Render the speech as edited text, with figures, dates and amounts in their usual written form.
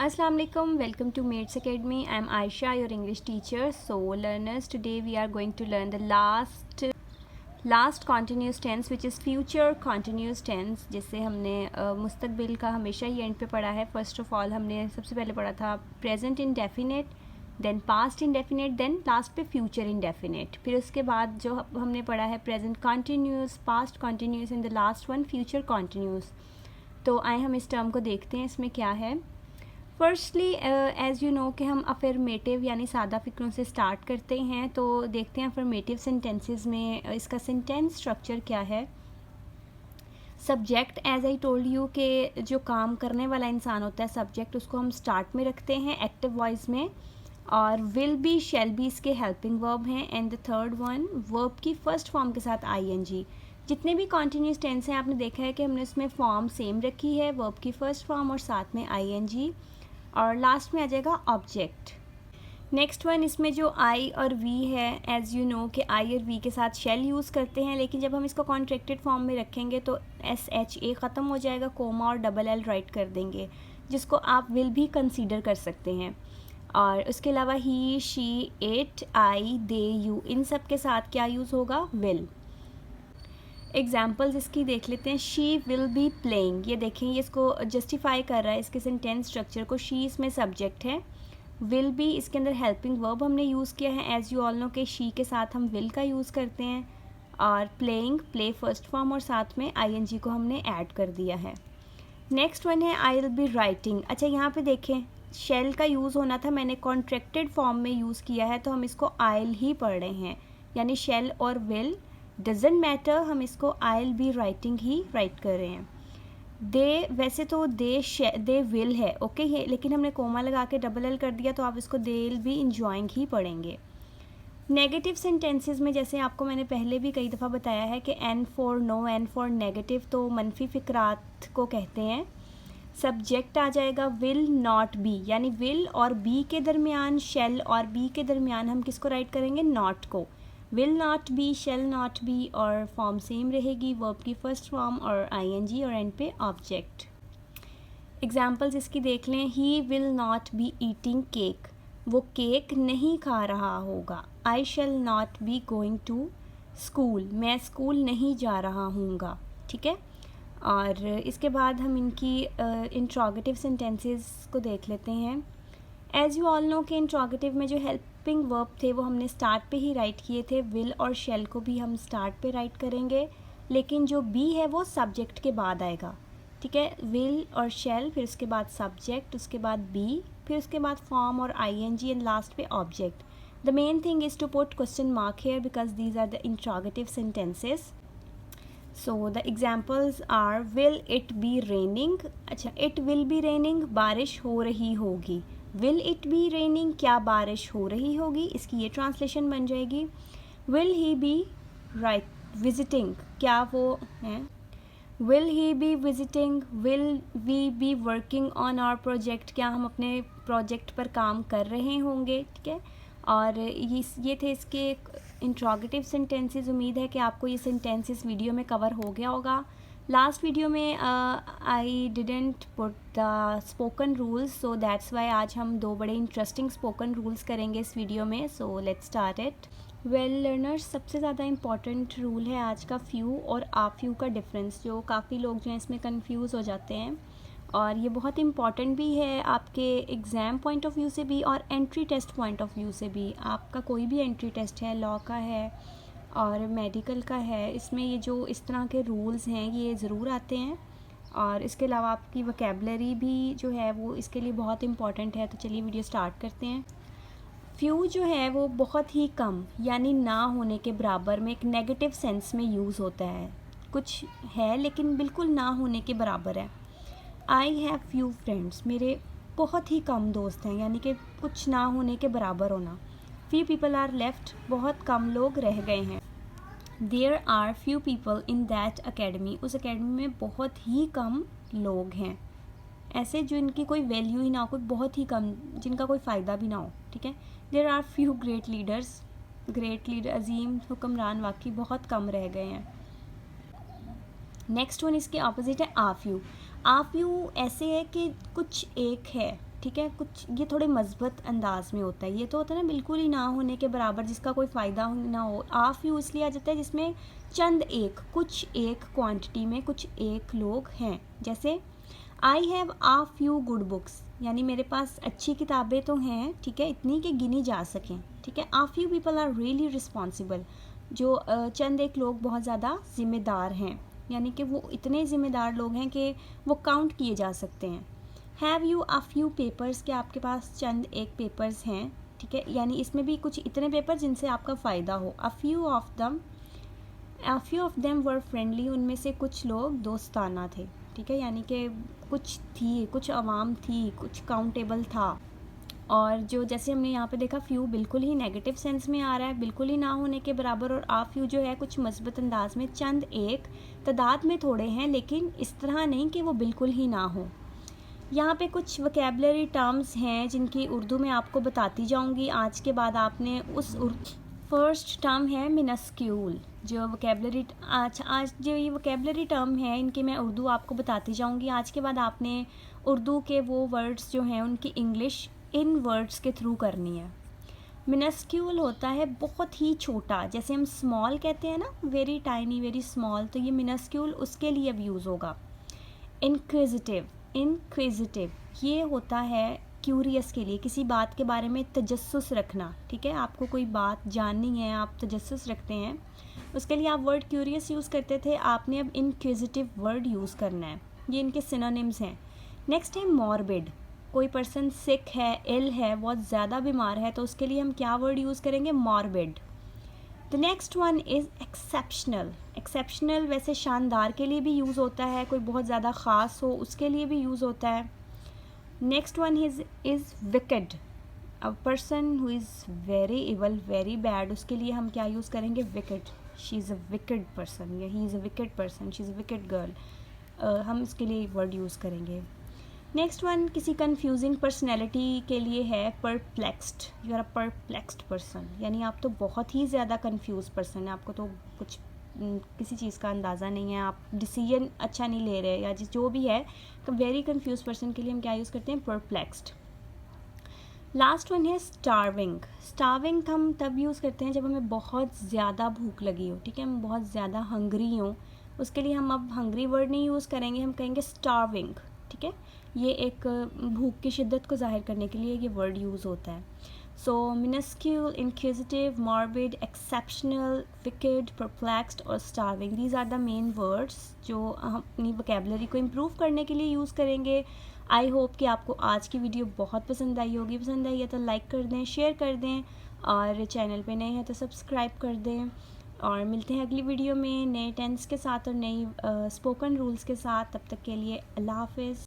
Assalamu alaikum, welcome to Mates Academy. I am Aisha, your English teacher. So learners, today we are going to learn the last continuous tense which is future continuous tense, जिससे हमने मुस्तकबिल का हमेशा ही and पे पढ़ा है. First of all हमने सबसे पहले पढ़ा था present indefinite, then past indefinite, then last पे फ्यूचर इंडेफिनेट. फिर उसके बाद जो हमने पढ़ा है present continuous, past continuous and the last one future continuous. तो आए हम इस टर्म को देखते हैं इसमें क्या है. फर्स्टली एज़ यू नो कि हम अफर्मेटिव यानी सादा फ़िक्रों से स्टार्ट करते हैं. तो देखते हैं अफर्मेटिव सेंटेंसेस में इसका सेंटेंस स्ट्रक्चर क्या है. Subject, as I told you कि जो काम करने वाला इंसान होता है सब्जेक्ट, उसको हम स्टार्ट में रखते हैं एक्टिव वॉइस में, और विल बी, शैल बी इसके हेल्पिंग वर्ब हैं. And the third one verb की फर्स्ट फॉर्म के साथ आईएनजी. जितने भी कॉन्टीन्यूस टेंस हैं आपने देखा है कि हमने उसमें फॉर्म सेम रखी है, वर्ब की फर्स्ट फॉर्म और साथ में आईएनजी, और लास्ट में आ जाएगा ऑब्जेक्ट. नेक्स्ट वन, इसमें जो आई और वी है, एज़ यू नो कि आई और वी के साथ शेल यूज़ करते हैं, लेकिन जब हम इसको कॉन्ट्रैक्टेड फॉर्म में रखेंगे तो SHA ख़त्म हो जाएगा, कोमा और डबल L राइट कर देंगे, जिसको आप विल भी कंसीडर कर सकते हैं. और उसके अलावा he, she, it, I, they, you, इन सब के साथ क्या यूज़ होगा, विल. एग्जाम्पल्स इसकी देख लेते हैं. शी विल बी प्लेइंग, ये देखें ये इसको जस्टिफाई कर रहा है इसके सेंटेंस स्ट्रक्चर को. शी इसमें सब्जेक्ट है, विल बी इसके अंदर हेल्पिंग वर्ब हमने यूज़ किया है. एज़ यू ऑल नो कि शी के साथ हम विल का यूज़ करते हैं, और प्लेइंग प्ले फर्स्ट फॉर्म और साथ में आईएनजी को हमने ऐड कर दिया है. नेक्स्ट वन है आई विल बी राइटिंग. अच्छा यहाँ पे देखें शेल का यूज़ होना था, मैंने कॉन्ट्रैक्टेड फॉर्म में यूज़ किया है, तो हम इसको आइल ही पढ़ रहे हैं, यानी शेल और विल डजेंट मैटर, हम इसको I will be writing he right कर रहे हैं. दे, वैसे तो दे विल है ओके है, लेकिन हमने कोमा लगा के डबल एल कर दिया, तो आप इसको दे विल बी इंजॉइंग ही पढ़ेंगे. नेगेटिव सेंटेंसेस में जैसे आपको मैंने पहले भी कई दफ़ा बताया है कि N for no, N for negative, तो मनफी फ़िक्रात को कहते हैं. सब्जेक्ट आ जाएगा विल नॉट बी, यानी विल और बी के दरमियान, शेल और बी के दरमियान हम किसको राइट करेंगे, नॉट को. Will not be, shall not be, और फॉर्म सेम रहेगी, वर्ब की फर्स्ट फॉर्म और आईएनजी, और एंड पे ऑब्जेक्ट. एग्जाम्पल्स इसकी देख लें. He will not be eating cake, वो केक नहीं खा रहा होगा. I shall not be going to school, मैं स्कूल नहीं जा रहा हूँगा. ठीक है. और इसके बाद हम इनकी इंट्रोगेटिव सेंटेंसेस को देख लेते हैं. एज़ यू ऑल नो कि इंट्रोगेटिव में जो हेल्पिंग वर्ब थे वो हमने स्टार्ट पे ही राइट किए थे. विल और शेल को भी हम स्टार्ट पे राइट करेंगे, लेकिन जो बी है वो सब्जेक्ट के बाद आएगा. ठीक है. विल और शेल, फिर उसके बाद सब्जेक्ट, उसके बाद बी, फिर उसके बाद फॉर्म और आईएनजी, एंड लास्ट पे object. The main thing is to put question mark here because these are the interrogative sentences. So the examples are will it be raining. अच्छा, इट विल बी रेनिंग, बारिश हो रही होगी. Will it be raining, क्या बारिश हो रही होगी, इसकी ये ट्रांसलेशन बन जाएगी. Will he be right visiting, क्या वो हैं. Will he be visiting. Will we be working on our project, क्या हम अपने प्रोजेक्ट पर काम कर रहे होंगे. ठीक है. और ये थे इसके इंट्रोगेटिव सेंटेंसेस. उम्मीद है कि आपको ये सेंटेंसेस वीडियो में कवर हो गया होगा. लास्ट वीडियो में I didn't put the spoken rules, so that's why आज हम दो बड़े इंटरेस्टिंग स्पोकन रूल्स करेंगे इस वीडियो में. So let's start it. Well learners, सबसे ज़्यादा इम्पॉर्टेंट रूल है आज का फ्यू और आ फ्यू का डिफरेंस, जो काफ़ी लोग जो हैं इसमें कंफ्यूज हो जाते हैं, और ये बहुत इम्पॉर्टेंट भी है आपके एग्ज़ाम पॉइंट ऑफ व्यू से भी और entry test point of view से भी. आपका कोई भी एंट्री टेस्ट है, लॉ का है और मेडिकल का है, इसमें ये जो इस तरह के रूल्स हैं ये ज़रूर आते हैं. और इसके अलावा आपकी वोकैबुलरी भी जो है वो इसके लिए बहुत इम्पॉर्टेंट है. तो चलिए वीडियो स्टार्ट करते हैं. फ्यू जो है वो बहुत ही कम यानी ना होने के बराबर में एक नेगेटिव सेंस में यूज़ होता है. कुछ है लेकिन बिल्कुल ना होने के बराबर है. आई हैव फ्यू फ्रेंड्स, मेरे बहुत ही कम दोस्त हैं, यानी कि कुछ ना होने के बराबर होना. फ्यू पीपल आर लेफ्ट, बहुत कम लोग रह गए हैं. There are few people in that academy, उस अकेडमी में बहुत ही कम लोग हैं. ऐसे जो इनकी कोई वैल्यू ही ना हो, कोई बहुत ही कम, जिनका कोई फ़ायदा भी ना हो. ठीक है. There are few great leaders, great leader अजीम हुक्मरान वाकई बहुत कम रह गए हैं. नेक्स्ट वन इसके ऑपोजिट है आ फ्यू. आ फ्यू ऐसे है कि कुछ एक है, ठीक है, कुछ ये थोड़े मजबूत अंदाज में होता है। ये तो होता है ना बिल्कुल ही ना होने के बराबर, जिसका कोई फ़ायदा ना हो। आ फ्यू इसलिए आ जाता है जिसमें चंद एक, कुछ एक क्वांटिटी में कुछ एक लोग हैं। जैसे I have uh few good books, यानी मेरे पास अच्छी किताबें तो हैं, ठीक है, इतनी कि गिनी जा सकें। ठीक है, a few people are really responsible, जो चंद एक लोग बहुत ज़्यादा ज़िम्मेदार हैं, यानी कि वो इतने ज़िम्मेदार लोग हैं कि वो काउंट किए जा सकते हैं। Have you a few papers, के आपके पास चंद एक पेपर्स हैं। ठीक है, यानी इसमें भी कुछ इतने पेपर जिनसे आपका फ़ायदा हो। A few of them were friendly, उनमें से कुछ लोग दोस्ताना थे। ठीक है, यानी कि कुछ आवाम थी, कुछ काउंटेबल था। और जो जैसे हमने यहाँ पे देखा फ्यू बिल्कुल ही नेगेटिव सेंस में आ रहा है, बिल्कुल ही ना होने के बराबर, और आ फ्यू जो है कुछ मस्बत अंदाज में, चंद एक, तादाद में थोड़े हैं लेकिन इस तरह नहीं कि वो बिल्कुल ही ना हो। यहाँ पे कुछ वोकेबलरी टर्म्स हैं जिनकी उर्दू में आपको बताती जाऊँगी आज के बाद। आपने उस फर्स्ट टर्म है मिनस्क्यूल, जो वोकेबलरी आज जो ये वोकेबलरी टर्म है इनकी मैं उर्दू आपको बताती जाऊँगी। आज के बाद आपने उर्दू के वो वर्ड्स जो हैं उनकी इंग्लिश इन वर्ड्स के थ्रू करनी है। मिनस्क्यूल होता है बहुत ही छोटा, जैसे हम स्मॉल कहते हैं ना, वेरी टाइनी, वेरी स्मॉल, तो ये मिनस्क्यूल उसके लिए अब यूज़ होगा। इनक्विजिटिव ये होता है क्यूरियस के लिए, किसी बात के बारे में तजस्सुस रखना। ठीक है, आपको कोई बात जाननी है, आप तजस्सुस रखते हैं, उसके लिए आप वर्ड क्यूरियस यूज़ करते थे, आपने अब इनक्विजिटिव वर्ड यूज़ करना है। ये इनके सिनोनिम्स हैं। नेक्स्ट है मॉर्बिड, कोई पर्सन सिक है, इल है, बहुत ज़्यादा बीमार है, तो उसके लिए हम क्या वर्ड यूज़ करेंगे? Morbid. The next one is exceptional. Exceptional वैसे शानदार के लिए भी यूज़ होता है, कोई बहुत ज़्यादा ख़ास हो उसके लिए भी यूज़ होता है। Next one is wicked, a person who is very evil, very bad, उसके लिए हम क्या यूज़ करेंगे? Wicked. She is a wicked person, या he is a wicked person, she is a wicked girl, हम इसके लिए वर्ड यूज़ करेंगे। नेक्स्ट वन किसी कन्फ्यूजिंग पर्सनैलिटी के लिए है perplexed, you are a perplexed person, यानी आप तो बहुत ही ज़्यादा कन्फ्यूज पर्सन है, आपको तो कुछ किसी चीज़ का अंदाज़ा नहीं है, आप डिसीजन अच्छा नहीं ले रहे, या जो भी है, तो वेरी कन्फ्यूज पर्सन के लिए हम क्या यूज़ करते हैं? परप्लेक्स्ड। लास्ट वन है स्टार्विंग। स्टार्विंग हम तब यूज़ करते हैं जब हमें बहुत ज़्यादा भूख लगी हो। ठीक है, हम बहुत ज़्यादा हंग्री हों, उसके लिए हम अब हंग्री वर्ड नहीं यूज़ करेंगे, हम कहेंगे स्टार्विंग। ठीक है, ये एक भूख की शिद्दत को ज़ाहिर करने के लिए ये वर्ड यूज़ होता है। So minuscule, inquisitive, morbid, exceptional, wicked, perplexed और starving, these are the main words जो हम अपनी वोकेबलरी को इम्प्रूव करने के लिए यूज़ करेंगे। आई होप कि आपको आज की वीडियो बहुत पसंद आई होगी। पसंद आई है तो लाइक कर दें, शेयर कर दें, और चैनल पे नए हैं तो सब्सक्राइब कर दें। और मिलते हैं अगली वीडियो में नए टेंस के साथ और नई स्पोकन रूल्स के साथ। तब तक के लिए अल्लाह हाफ़िज़।